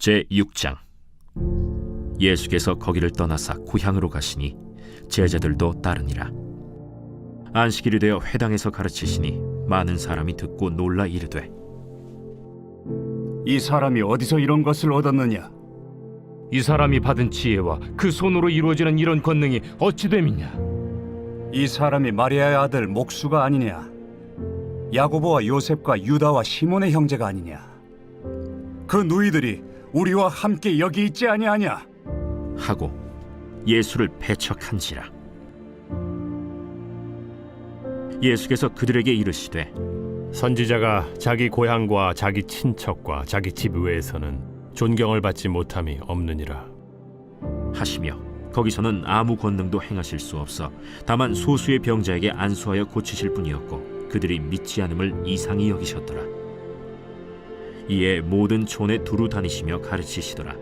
제6장. 예수께서 거기를 떠나사 고향으로 가시니 제자들도 따르니라. 안식일이 되어 회당에서 가르치시니 많은 사람이 듣고 놀라 이르되, 이 사람이 어디서 이런 것을 얻었느냐? 이 사람이 받은 지혜와 그 손으로 이루어지는 이런 권능이 어찌 됨이냐? 이 사람이 마리아의 아들 목수가 아니냐? 야고보와 요셉과 유다와 시몬의 형제가 아니냐? 그 누이들이 우리와 함께 여기 있지 아니하냐? 하고 예수를 배척한지라. 예수께서 그들에게 이르시되, 선지자가 자기 고향과 자기 친척과 자기 집 외에서는 존경을 받지 못함이 없느니라 하시며 거기서는 아무 권능도 행하실 수 없어 다만 소수의 병자에게 안수하여 고치실 뿐이었고 그들이 믿지 않음을 이상히 여기셨더라. 이에 모든 촌에 두루 다니시며 가르치시더라.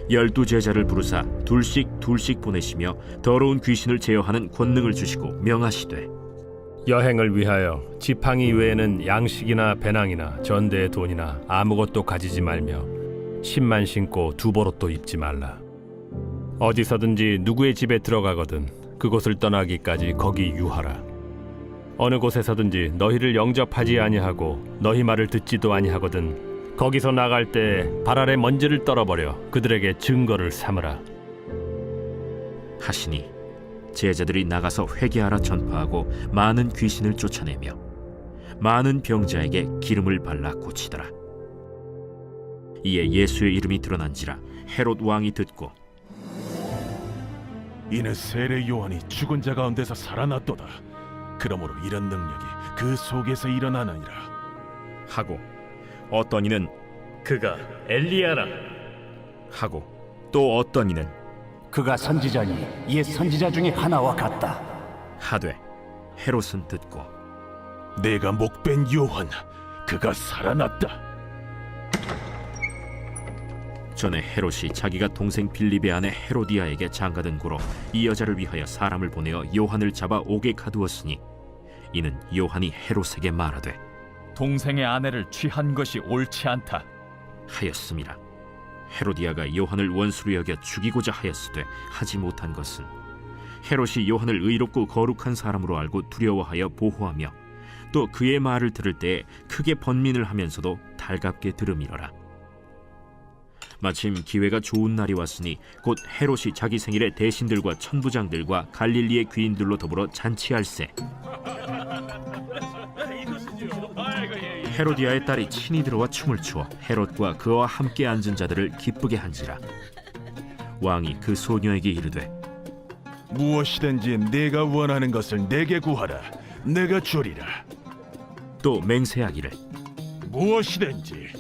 12 제자를 부르사 둘씩 보내시며 더러운 귀신을 제어하는 권능을 주시고 명하시되, 여행을 위하여 지팡이 외에는 양식이나 배낭이나 전대의 돈이나 아무것도 가지지 말며 신만 신고 두보롯도 입지 말라. 어디서든지 누구의 집에 들어가거든 그곳을 떠나기까지 거기 유하라. 어느 곳에서든지 너희를 영접하지 아니하고 너희 말을 듣지도 아니하거든 거기서 나갈 때 발 아래 먼지를 떨어버려 그들에게 증거를 삼으라 하시니 제자들이 나가서 회개하라 전파하고 많은 귀신을 쫓아내며 많은 병자에게 기름을 발라 고치더라. 이에 예수의 이름이 드러난지라 헤롯 왕이 듣고, 이는 세례 요한이 죽은 자 가운데서 살아났도다. 그러므로 이런 능력이 그 속에서 일어나느니라 하고 어떤 이는 그가 엘리야라 하고 또 어떤 이는 그가 선지자니 옛 선지자 중에 하나와 같다. 하되, 헤롯은 듣고 내가 목벤 요한 그가 살아났다. 전에 헤롯이 자기가 동생 빌립의 아내 헤로디아에게 장가든 고로 이 여자를 위하여 사람을 보내어 요한을 잡아 옥에 가두었으니 이는 요한이 헤롯에게 말하되 동생의 아내를 취한 것이 옳지 않다 하였음이라. 헤로디아가 요한을 원수로 여겨 죽이고자 하였으되 하지 못한 것은 헤롯이 요한을 의롭고 거룩한 사람으로 알고 두려워하여 보호하며 또 그의 말을 들을 때에 크게 번민을 하면서도 달갑게 들음이러라. 마침 기회가 좋은 날이 왔으니 곧 헤롯이 자기 생일에 대신들과 천부장들과 갈릴리의 귀인들로 더불어 잔치할세. 헤로디아의 딸이 친히 들어와 춤을 추어 헤롯과 그와 함께 앉은 자들을 기쁘게 한지라. 왕이 그 소녀에게 이르되, 무엇이든지 내가 원하는 것을 내게 구하라. 내가 주리라. 또 맹세하기를, 무엇이든지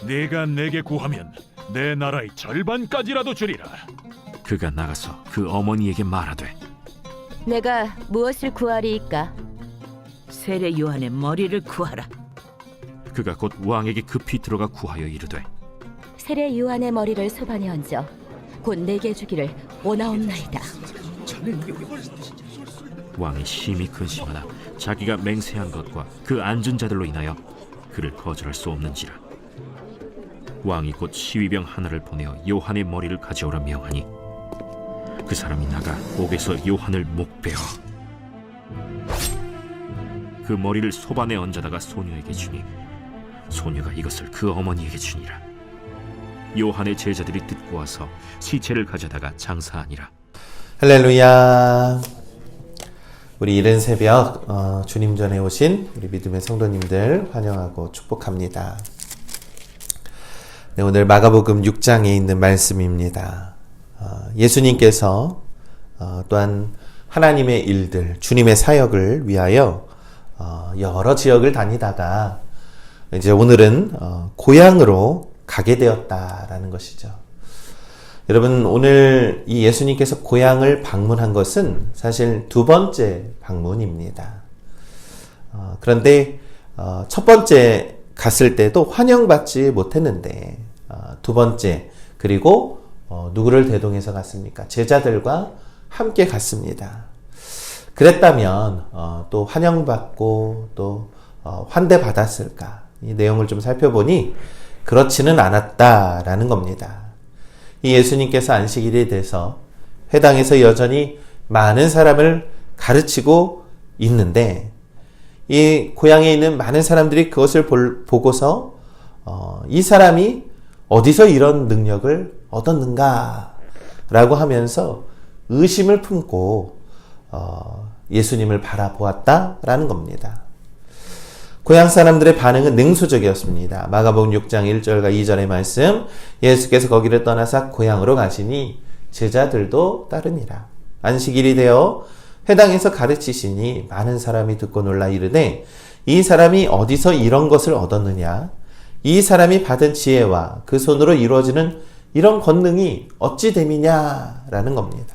내가 내게 구하면 내 나라의 절반까지라도 주리라. 그가 나가서 그 어머니에게 말하되, 내가 무엇을 구하리이까? 세례 요한의 머리를 구하라. 그가 곧 왕에게 급히 들어가 구하여 이르되, 세례 요한의 머리를 소반에 얹어 곧 내게 주기를 원하옵나이다. 왕이 심히 근심하나 자기가 맹세한 것과 그 앉은 자들로 인하여 그를 거절할 수 없는지라. 왕이 곧 시위병 하나를 보내어 요한의 머리를 가져오라 명하니 그 사람이 나가 옥에서 요한을 목베어 그 머리를 소반에 얹어다가 소녀에게 주니 소녀가 이것을 그 어머니에게 주니라. 요한의 제자들이 듣고 와서 시체를 가져다가 장사하니라. 할렐루야. 우리 이른 새벽 주님 전에 오신 우리 믿음의 성도님들 환영하고 축복합니다. 네, 오늘 마가복음 6장에 있는 말씀입니다. 예수님께서 또한 하나님의 일들, 주님의 사역을 위하여 여러 지역을 다니다가 이제 오늘은 고향으로 가게 되었다라는 것이죠. 여러분, 오늘 이 예수님께서 고향을 방문한 것은 사실 두 번째 방문입니다. 그런데 첫 번째 갔을 때도 환영받지 못했는데 두 번째, 그리고 누구를 대동해서 갔습니까? 제자들과 함께 갔습니다. 그랬다면 또 환영받고 또 환대받았을까? 이 내용을 좀 살펴보니 그렇지는 않았다라는 겁니다. 이 예수님께서 안식일에 대해서 회당에서 여전히 많은 사람을 가르치고 있는데 이 고향에 있는 많은 사람들이 그것을 보고서 이 사람이 어디서 이런 능력을 얻었는가 라고 하면서 의심을 품고 예수님을 바라보았다라는 겁니다. 고향 사람들의 반응은 냉소적이었습니다. 마가복음 6장 1절과 2절의 말씀, 예수께서 거기를 떠나사 고향으로 가시니 제자들도 따르니라. 안식일이 되어 회당에서 가르치시니 많은 사람이 듣고 놀라 이르되 이 사람이 어디서 이런 것을 얻었느냐? 이 사람이 받은 지혜와 그 손으로 이루어지는 이런 권능이 어찌 됨이냐? 라는 겁니다.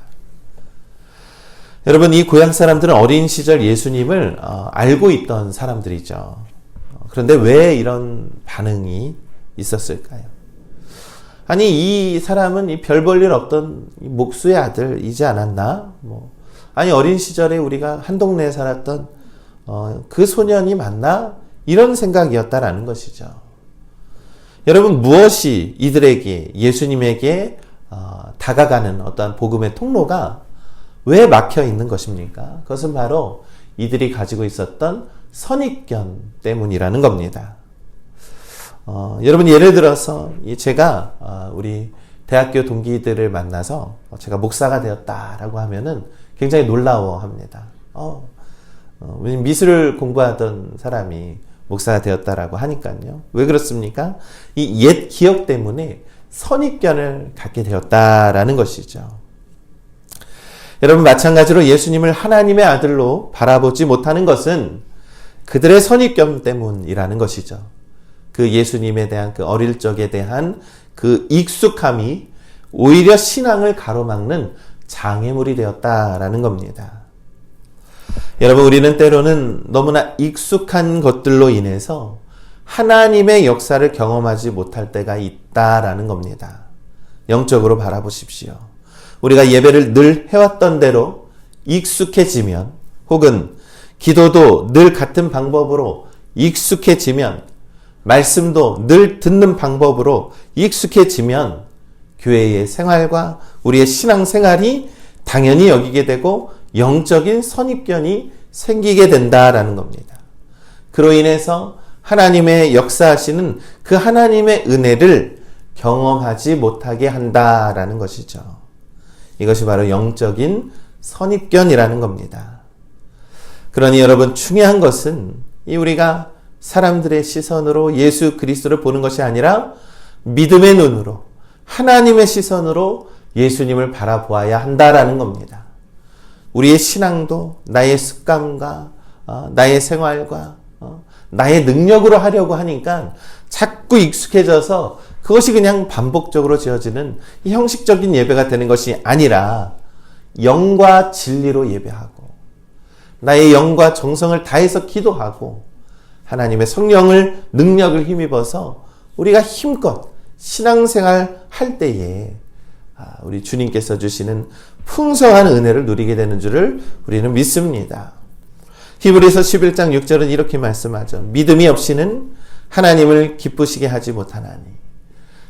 여러분, 이 고향 사람들은 어린 시절 예수님을 알고 있던 사람들이죠. 그런데 왜 이런 반응이 있었을까요? 아니, 이 사람은 이 별 볼 일 없던 목수의 아들이지 않았나? 아니, 어린 시절에 우리가 한 동네에 살았던 그 소년이 맞나? 이런 생각이었다라는 것이죠. 여러분, 무엇이 이들에게, 예수님에게 다가가는 어떠한 복음의 통로가 왜 막혀 있는 것입니까? 그것은 바로 이들이 가지고 있었던 선입견 때문이라는 겁니다. 여러분, 예를 들어서 제가 우리 대학교 동기들을 만나서 제가 목사가 되었다라고 하면은 굉장히 놀라워합니다. 미술을 공부하던 사람이 목사가 되었다라고 하니까요. 왜 그렇습니까? 이 옛 기억 때문에 선입견을 갖게 되었다라는 것이죠. 여러분, 마찬가지로 예수님을 하나님의 아들로 바라보지 못하는 것은 그들의 선입견 때문이라는 것이죠. 그 예수님에 대한 그 어릴 적에 대한 그 익숙함이 오히려 신앙을 가로막는 장애물이 되었다라는 겁니다. 여러분, 우리는 때로는 너무나 익숙한 것들로 인해서 하나님의 역사를 경험하지 못할 때가 있다라는 겁니다. 영적으로 바라보십시오. 우리가 예배를 늘 해왔던 대로 익숙해지면, 혹은 기도도 늘 같은 방법으로 익숙해지면, 말씀도 늘 듣는 방법으로 익숙해지면 교회의 생활과 우리의 신앙생활이 당연히 여기게 되고 영적인 선입견이 생기게 된다라는 겁니다. 그로 인해서 하나님의 역사하시는 그 하나님의 은혜를 경험하지 못하게 한다라는 것이죠. 이것이 바로 영적인 선입견이라는 겁니다. 그러니 여러분, 중요한 것은 우리가 사람들의 시선으로 예수 그리스도를 보는 것이 아니라 믿음의 눈으로, 하나님의 시선으로 예수님을 바라보아야 한다라는 겁니다. 우리의 신앙도 나의 습관과 나의 생활과 나의 능력으로 하려고 하니까 자꾸 익숙해져서 그것이 그냥 반복적으로 지어지는 형식적인 예배가 되는 것이 아니라 영과 진리로 예배하고 나의 영과 정성을 다해서 기도하고 하나님의 성령을, 능력을 힘입어서 우리가 힘껏 신앙생활 할 때에 우리 주님께서 주시는 풍성한 은혜를 누리게 되는 줄을 우리는 믿습니다. 히브리서 11장 6절은 이렇게 말씀하죠. 믿음이 없이는 하나님을 기쁘시게 하지 못하나니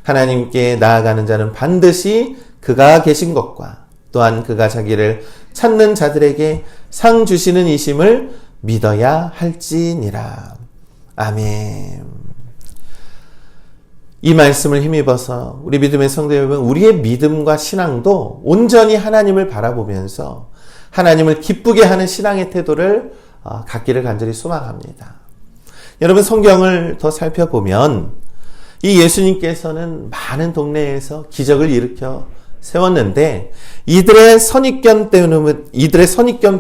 하나님께 나아가는 자는 반드시 그가 계신 것과 또한 그가 자기를 찾는 자들에게 상 주시는 이심을 믿어야 할지니라. 아멘. 이 말씀을 힘입어서 우리 믿음의 성도 여러분, 우리의 믿음과 신앙도 온전히 하나님을 바라보면서 하나님을 기쁘게 하는 신앙의 태도를 갖기를 간절히 소망합니다. 여러분, 성경을 더 살펴보면 이 예수님께서는 많은 동네에서 기적을 일으켜 세웠는데 이들의 선입견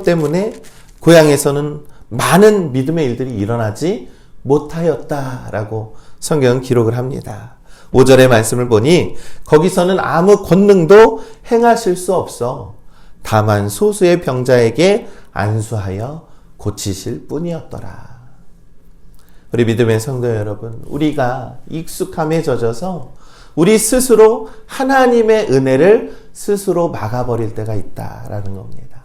때문에 고향에서는 많은 믿음의 일들이 일어나지 못하였다라고 성경은 기록을 합니다. 5절의 말씀을 보니 거기서는 아무 권능도 행하실 수 없어 다만 소수의 병자에게 안수하여 고치실 뿐이었더라. 우리 믿음의 성도 여러분, 우리가 익숙함에 젖어서 우리 스스로 하나님의 은혜를 스스로 막아버릴 때가 있다라는 겁니다.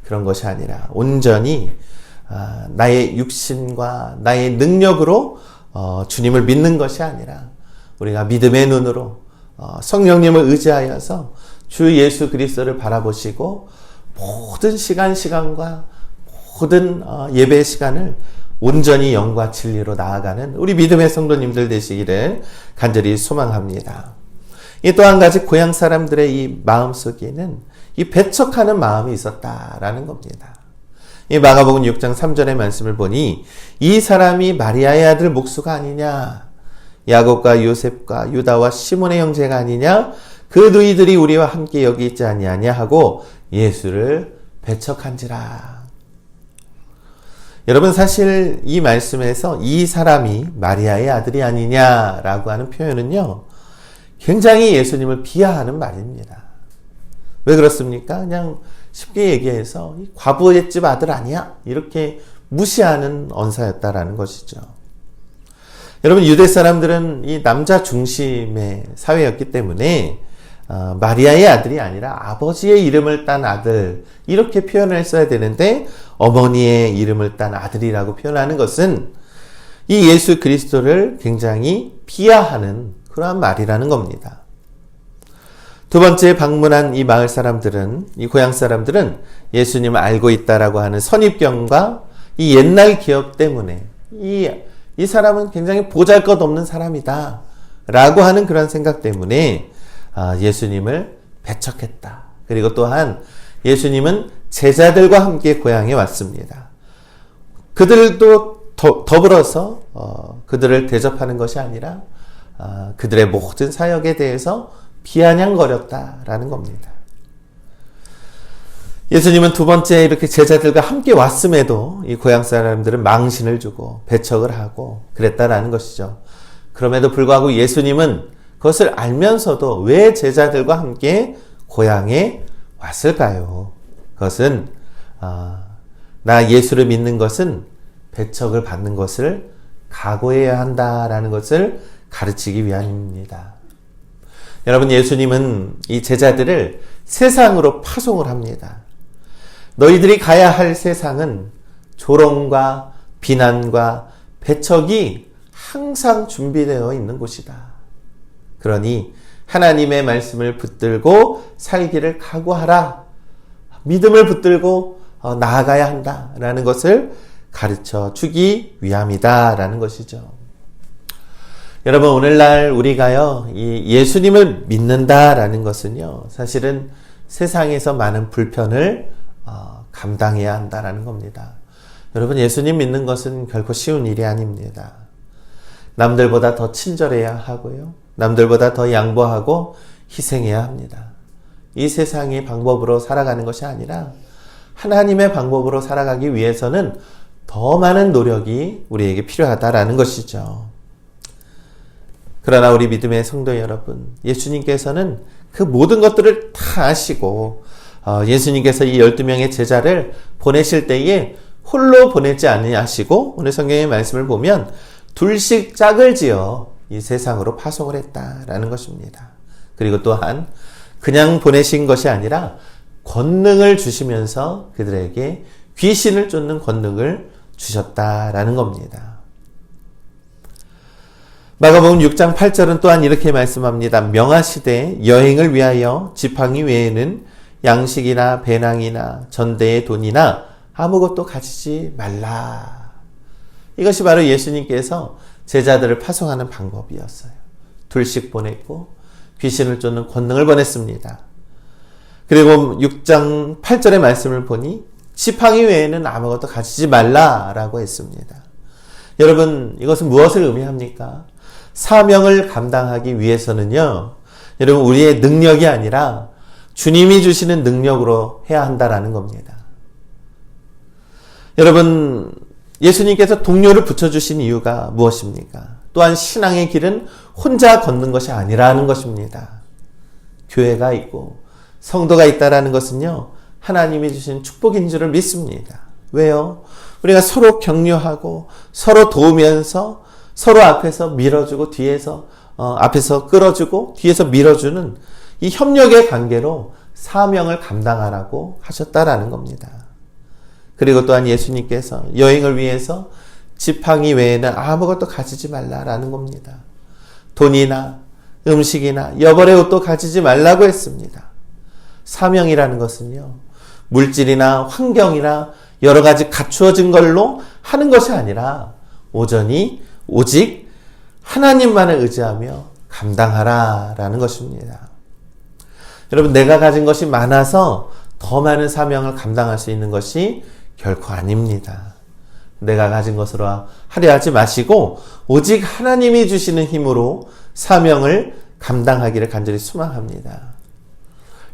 그런 것이 아니라 온전히 나의 육신과 나의 능력으로 주님을 믿는 것이 아니라 우리가 믿음의 눈으로 성령님을 의지하여서 주 예수 그리스도를 바라보시고 모든 시간과 모든 예배 시간을 온전히 영과 진리로 나아가는 우리 믿음의 성도님들 되시기를 간절히 소망합니다. 이 또 한 가지 고향 사람들의 이 마음 속에는 이 배척하는 마음이 있었다라는 겁니다. 이 마가복음 6장 3절의 말씀을 보니 이 사람이 마리아의 아들 목수가 아니냐, 야곱과 요셉과 유다와 시몬의 형제가 아니냐, 그 너희들이 우리와 함께 여기 있지 아니하냐 하고 예수를 배척한지라. 여러분, 사실 이 말씀에서 이 사람이 마리아의 아들이 아니냐라고 하는 표현은요, 굉장히 예수님을 비하하는 말입니다. 왜 그렇습니까? 그냥 쉽게 얘기해서 과부의 집 아들 아니야? 이렇게 무시하는 언사였다라는 것이죠. 여러분, 유대 사람들은 이 남자 중심의 사회였기 때문에 마리아의 아들이 아니라 아버지의 이름을 딴 아들, 이렇게 표현을 했어야 되는데 어머니의 이름을 딴 아들이라고 표현하는 것은 이 예수 그리스도를 굉장히 비하하는 그러한 말이라는 겁니다. 두 번째 방문한 이 마을 사람들은, 이 고향 사람들은 예수님을 알고 있다라고 하는 선입견과 이 옛날 기억 때문에 이 사람은 굉장히 보잘것없는 사람이다 라고 하는 그런 생각 때문에 예수님을 배척했다. 그리고 또한 예수님은 제자들과 함께 고향에 왔습니다. 그들도 더불어서 그들을 대접하는 것이 아니라 그들의 모든 사역에 대해서 비아냥거렸다라는 겁니다. 예수님은 두 번째 이렇게 제자들과 함께 왔음에도 이 고향 사람들은 망신을 주고 배척을 하고 그랬다라는 것이죠. 그럼에도 불구하고 예수님은 그것을 알면서도 왜 제자들과 함께 고향에 왔을까요? 그것은 나 예수를 믿는 것은 배척을 받는 것을 각오해야 한다라는 것을 가르치기 위함입니다. 여러분, 예수님은 이 제자들을 세상으로 파송을 합니다. 너희들이 가야 할 세상은 조롱과 비난과 배척이 항상 준비되어 있는 곳이다. 그러니 하나님의 말씀을 붙들고 살기를 각오하라. 믿음을 붙들고 나아가야 한다라는 것을 가르쳐 주기 위함이다라는 것이죠. 여러분, 오늘날 우리가요, 이 예수님을 믿는다라는 것은요, 사실은 세상에서 많은 불편을 감당해야 한다라는 겁니다. 여러분, 예수님 믿는 것은 결코 쉬운 일이 아닙니다. 남들보다 더 친절해야 하고요, 남들보다 더 양보하고 희생해야 합니다. 이 세상의 방법으로 살아가는 것이 아니라 하나님의 방법으로 살아가기 위해서는 더 많은 노력이 우리에게 필요하다라는 것이죠. 그러나 우리 믿음의 성도 여러분, 예수님께서는 그 모든 것들을 다 아시고 예수님께서 이 12명의 제자를 보내실 때에 홀로 보내지 아니하시고 오늘 성경의 말씀을 보면 둘씩 짝을 지어 이 세상으로 파송을 했다라는 것입니다. 그리고 또한 그냥 보내신 것이 아니라 권능을 주시면서 그들에게 귀신을 쫓는 권능을 주셨다라는 겁니다. 마가복음 6장 8절은 또한 이렇게 말씀합니다. 명하시되 여행을 위하여 지팡이 외에는 양식이나 배낭이나 전대의 돈이나 아무것도 가지지 말라. 이것이 바로 예수님께서 제자들을 파송하는 방법이었어요. 둘씩 보냈고 귀신을 쫓는 권능을 보냈습니다. 그리고 6장 8절의 말씀을 보니 지팡이 외에는 아무것도 가지지 말라라고 했습니다. 여러분, 이것은 무엇을 의미합니까? 사명을 감당하기 위해서는요, 여러분, 우리의 능력이 아니라 주님이 주시는 능력으로 해야 한다라는 겁니다. 여러분, 예수님께서 동료를 붙여주신 이유가 무엇입니까? 또한 신앙의 길은 혼자 걷는 것이 아니라는 것입니다. 교회가 있고 성도가 있다라는 것은요, 하나님이 주신 축복인 줄을 믿습니다. 왜요? 우리가 서로 격려하고 서로 도우면서 서로 앞에서 밀어주고 뒤에서 앞에서 끌어주고 뒤에서 밀어주는 이 협력의 관계로 사명을 감당하라고 하셨다라는 겁니다. 그리고 또한 예수님께서 여행을 위해서 지팡이 외에는 아무것도 가지지 말라라는 겁니다. 돈이나 음식이나 여벌의 옷도 가지지 말라고 했습니다. 사명이라는 것은요, 물질이나 환경이나 여러 가지 갖추어진 걸로 하는 것이 아니라 오직 하나님만을 의지하며 감당하라라는 것입니다. 여러분, 내가 가진 것이 많아서 더 많은 사명을 감당할 수 있는 것이 결코 아닙니다. 내가 가진 것으로 하려 하지 마시고 오직 하나님이 주시는 힘으로 사명을 감당하기를 간절히 소망합니다.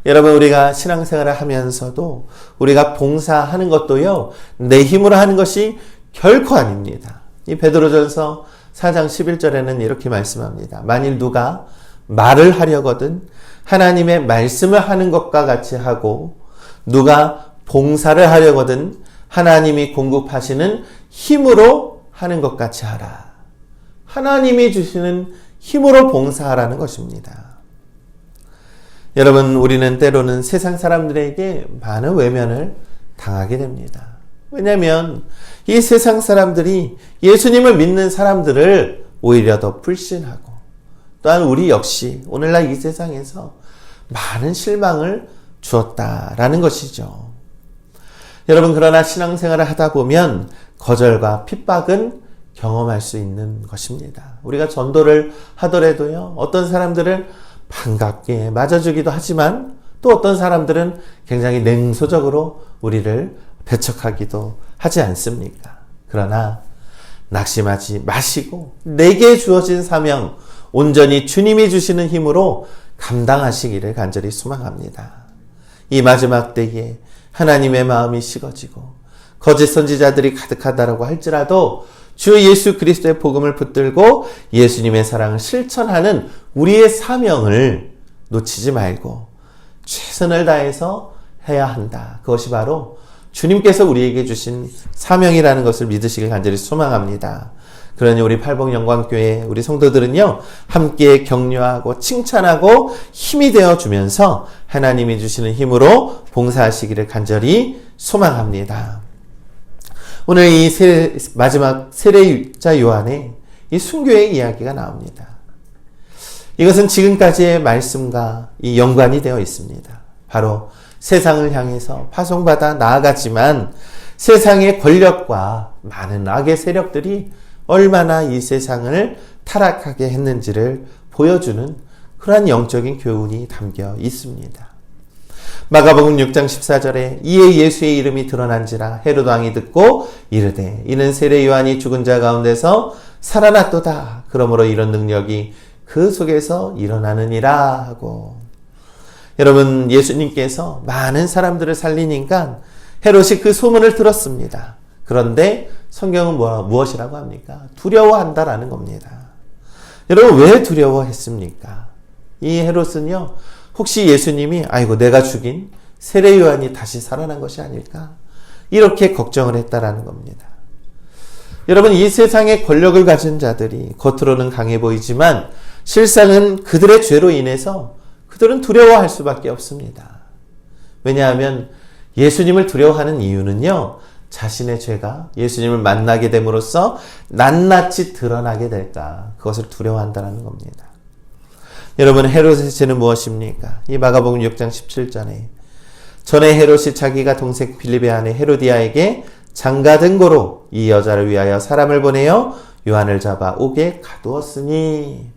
여러분, 우리가 신앙생활을 하면서도 우리가 봉사하는 것도요, 내 힘으로 하는 것이 결코 아닙니다. 이 베드로전서 4장 11절에는 이렇게 말씀합니다. 만일 누가 말을 하려거든 하나님의 말씀을 하는 것과 같이 하고 누가 봉사를 하려거든 하나님이 공급하시는 힘으로 하는 것 같이 하라. 하나님이 주시는 힘으로 봉사하라는 것입니다. 여러분, 우리는 때로는 세상 사람들에게 많은 외면을 당하게 됩니다. 왜냐하면 이 세상 사람들이 예수님을 믿는 사람들을 오히려 더 불신하고, 또한 우리 역시 오늘날 이 세상에서 많은 실망을 주었다라는 것이죠. 여러분, 그러나 신앙생활을 하다 보면 거절과 핍박은 경험할 수 있는 것입니다. 우리가 전도를 하더라도요, 어떤 사람들은 반갑게 맞아주기도 하지만 또 어떤 사람들은 굉장히 냉소적으로 우리를 배척하기도 하지 않습니까? 그러나 낙심하지 마시고 내게 주어진 사명 온전히 주님이 주시는 힘으로 감당하시기를 간절히 소망합니다. 이 마지막 때에 하나님의 마음이 식어지고 거짓 선지자들이 가득하다라고 할지라도 주 예수 그리스도의 복음을 붙들고 예수님의 사랑을 실천하는 우리의 사명을 놓치지 말고 최선을 다해서 해야 한다. 그것이 바로 주님께서 우리에게 주신 사명이라는 것을 믿으시길 간절히 소망합니다. 그러니 우리 팔복영광교회 우리 성도들은요, 함께 격려하고 칭찬하고 힘이 되어주면서 하나님이 주시는 힘으로 봉사하시기를 간절히 소망합니다. 오늘 이 마지막 세례자 요한의 이 순교의 이야기가 나옵니다. 이것은 지금까지의 말씀과 이 연관이 되어 있습니다. 바로 세상을 향해서 파송받아 나아가지만 세상의 권력과 많은 악의 세력들이 얼마나 이 세상을 타락하게 했는지를 보여주는 그러한 영적인 교훈이 담겨 있습니다. 마가복음 6장 14절에 이에 예수의 이름이 드러난지라 헤롯 왕이 듣고 이르되 이는 세례 요한이 죽은 자 가운데서 살아났도다. 그러므로 이런 능력이 그 속에서 일어나느니라 하고, 여러분, 예수님께서 많은 사람들을 살리니까 헤롯이 그 소문을 들었습니다. 그런데 성경은 무엇이라고 합니까? 두려워한다라는 겁니다. 여러분, 왜 두려워했습니까? 이 헤롯은요, 혹시 예수님이 아이고 내가 죽인 세례 요한이 다시 살아난 것이 아닐까? 이렇게 걱정을 했다라는 겁니다. 여러분, 이 세상의 권력을 가진 자들이 겉으로는 강해 보이지만 실상은 그들의 죄로 인해서 그들은 두려워할 수밖에 없습니다. 왜냐하면 예수님을 두려워하는 이유는요, 자신의 죄가 예수님을 만나게 됨으로써 낱낱이 드러나게 될까, 그것을 두려워한다는 겁니다. 여러분, 헤롯의 죄는 무엇입니까? 이 마가복음 6장 17절에 전에 헤롯이 자기가 동생 빌립의 아내 헤로디아에게 장가든 고로 이 여자를 위하여 사람을 보내어 요한을 잡아 옥에 가두었으니,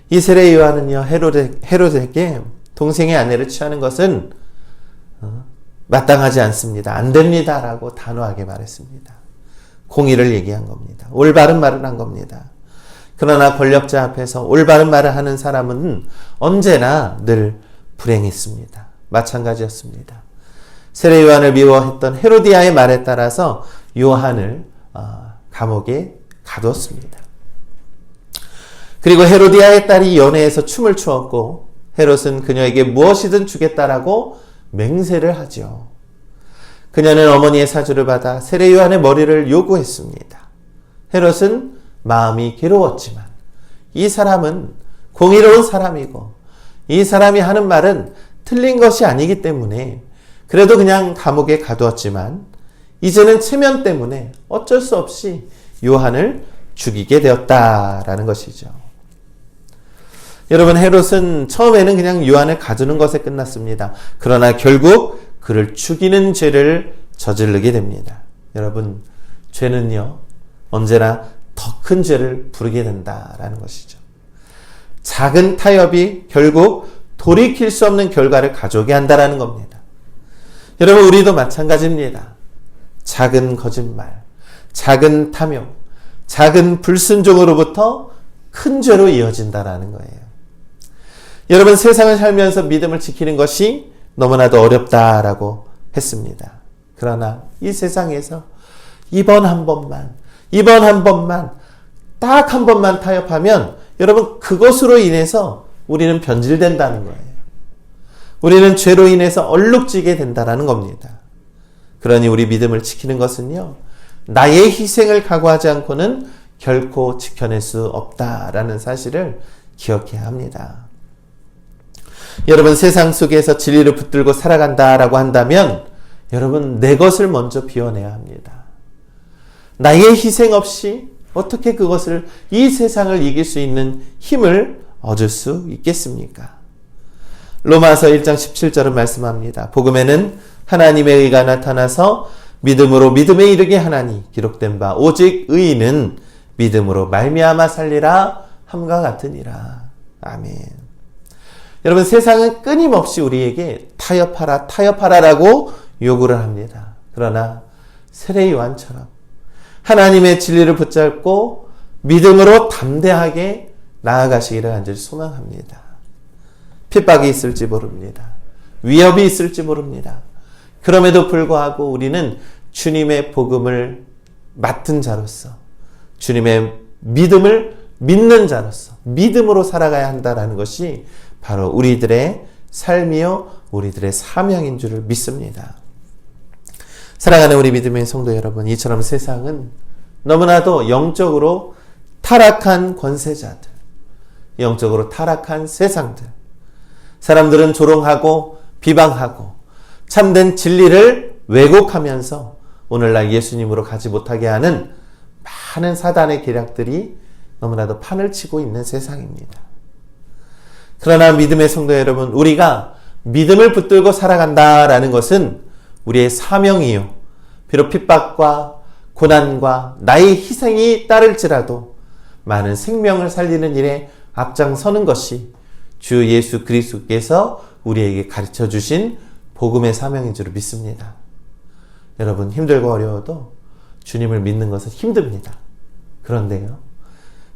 이 세례 요한은요, 헤롯에게 동생의 아내를 취하는 것은 마땅하지 않습니다. 안 됩니다. 라고 단호하게 말했습니다. 공의를 얘기한 겁니다. 올바른 말을 한 겁니다. 그러나 권력자 앞에서 올바른 말을 하는 사람은 언제나 늘 불행했습니다. 마찬가지였습니다. 세례 요한을 미워했던 헤로디아의 말에 따라서 요한을 감옥에 가두었습니다. 그리고 헤로디아의 딸이 연회에서 춤을 추었고 헤롯은 그녀에게 무엇이든 주겠다라고 맹세를 하죠. 그녀는 어머니의 사주를 받아 세례 요한의 머리를 요구했습니다. 헤롯은 마음이 괴로웠지만 이 사람은 공의로운 사람이고 이 사람이 하는 말은 틀린 것이 아니기 때문에 그래도 그냥 감옥에 가두었지만 이제는 체면 때문에 어쩔 수 없이 요한을 죽이게 되었다라는 것이죠. 여러분, 헤롯은 처음에는 그냥 요한을 가두는 것에 끝났습니다. 그러나 결국 그를 죽이는 죄를 저지르게 됩니다. 여러분, 죄는요, 언제나 더 큰 죄를 부르게 된다라는 것이죠. 작은 타협이 결국 돌이킬 수 없는 결과를 가져오게 한다라는 겁니다. 여러분, 우리도 마찬가지입니다. 작은 거짓말, 작은 탐욕, 작은 불순종으로부터 큰 죄로 이어진다라는 거예요. 여러분, 세상을 살면서 믿음을 지키는 것이 너무나도 어렵다라고 했습니다. 그러나 이 세상에서 이번 한 번만, 딱 한 번만 타협하면 여러분, 그것으로 인해서 우리는 변질된다는 거예요. 우리는 죄로 인해서 얼룩지게 된다는 겁니다. 그러니 우리 믿음을 지키는 것은요, 나의 희생을 각오하지 않고는 결코 지켜낼 수 없다라는 사실을 기억해야 합니다. 여러분, 세상 속에서 진리를 붙들고 살아간다라고 한다면 여러분, 내 것을 먼저 비워내야 합니다. 나의 희생 없이 어떻게 그것을, 이 세상을 이길 수 있는 힘을 얻을 수 있겠습니까? 로마서 1장 17절은 말씀합니다. 복음에는 하나님의 의가 나타나서 믿음으로 믿음에 이르게 하나니 기록된 바 오직 의인은 믿음으로 말미암아 살리라 함과 같으니라. 아멘. 여러분, 세상은 끊임없이 우리에게 타협하라라고 요구를 합니다. 그러나 세례 요한처럼 하나님의 진리를 붙잡고 믿음으로 담대하게 나아가시기를 간절히 소망합니다. 핍박이 있을지 모릅니다. 위협이 있을지 모릅니다. 그럼에도 불구하고 우리는 주님의 복음을 맡은 자로서, 주님의 믿음을 믿는 자로서 믿음으로 살아가야 한다는 것이 바로 우리들의 삶이요, 우리들의 사명인 줄을 믿습니다. 사랑하는 우리 믿음의 성도 여러분, 이처럼 세상은 너무나도 영적으로 타락한 권세자들, 영적으로 타락한 세상들, 사람들은 조롱하고 비방하고 참된 진리를 왜곡하면서 오늘날 예수님으로 가지 못하게 하는 많은 사단의 계략들이 너무나도 판을 치고 있는 세상입니다. 그러나 믿음의 성도 여러분, 우리가 믿음을 붙들고 살아간다라는 것은 우리의 사명이요, 비록 핍박과 고난과 나의 희생이 따를지라도 많은 생명을 살리는 일에 앞장서는 것이 주 예수 그리스도께서 우리에게 가르쳐 주신 복음의 사명인 줄 믿습니다. 여러분, 힘들고 어려워도 주님을 믿는 것은 힘듭니다. 그런데요,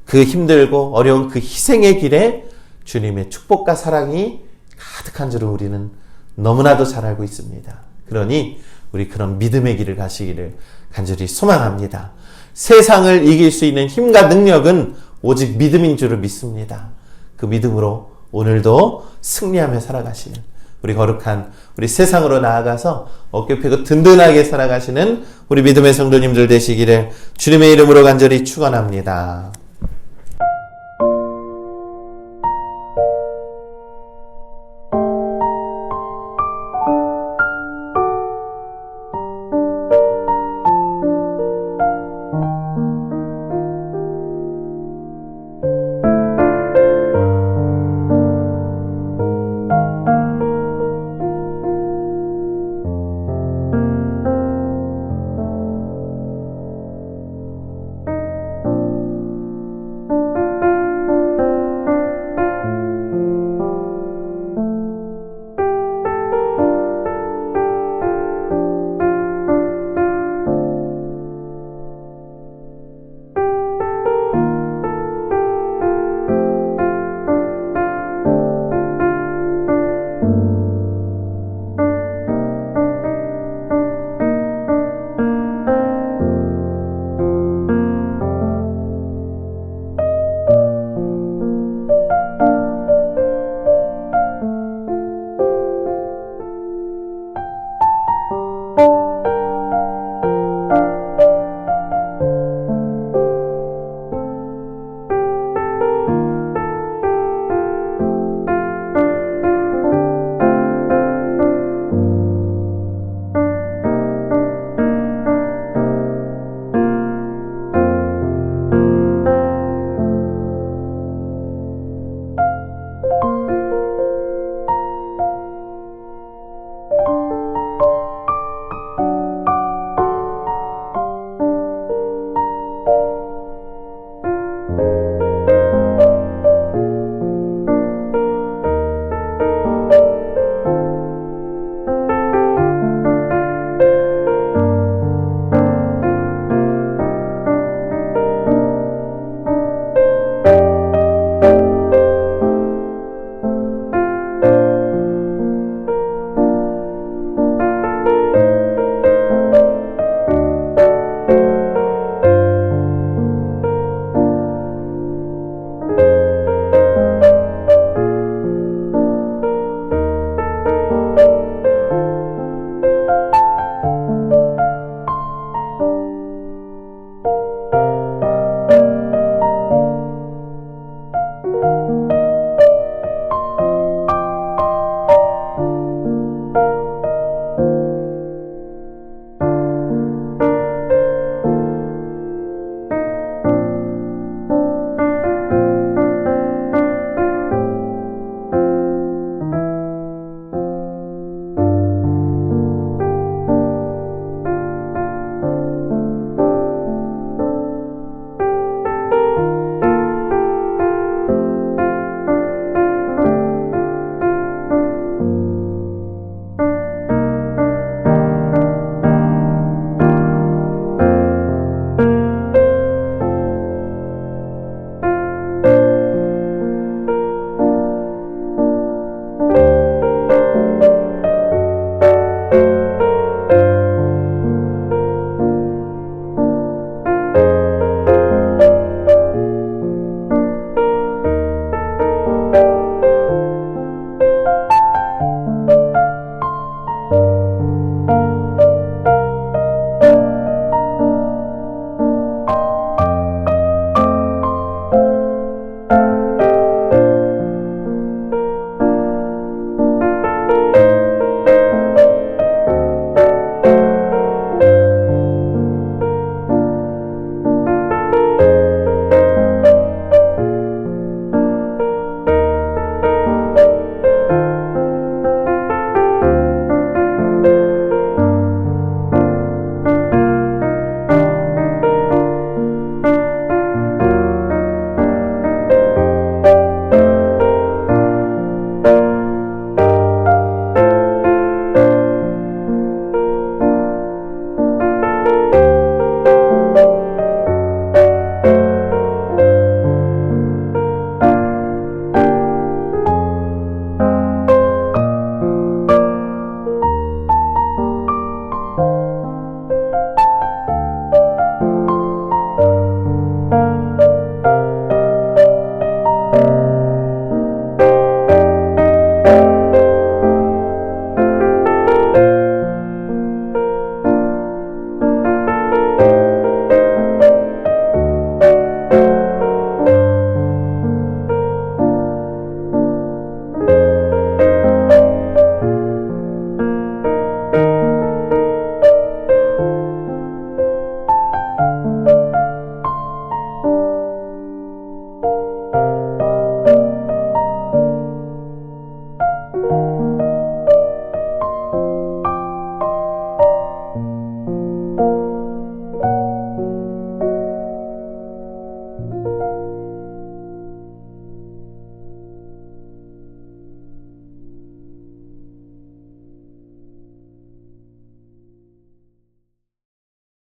그 힘들고 어려운 그 희생의 길에 주님의 축복과 사랑이 가득한 줄을 우리는 너무나도 잘 알고 있습니다. 그러니 우리 그런 믿음의 길을 가시기를 간절히 소망합니다. 세상을 이길 수 있는 힘과 능력은 오직 믿음인 줄을 믿습니다. 그 믿음으로 오늘도 승리하며 살아가시는 우리 거룩한 우리 세상으로 나아가서 어깨 펴고 든든하게 살아가시는 우리 믿음의 성도님들 되시기를 주님의 이름으로 간절히 축원합니다.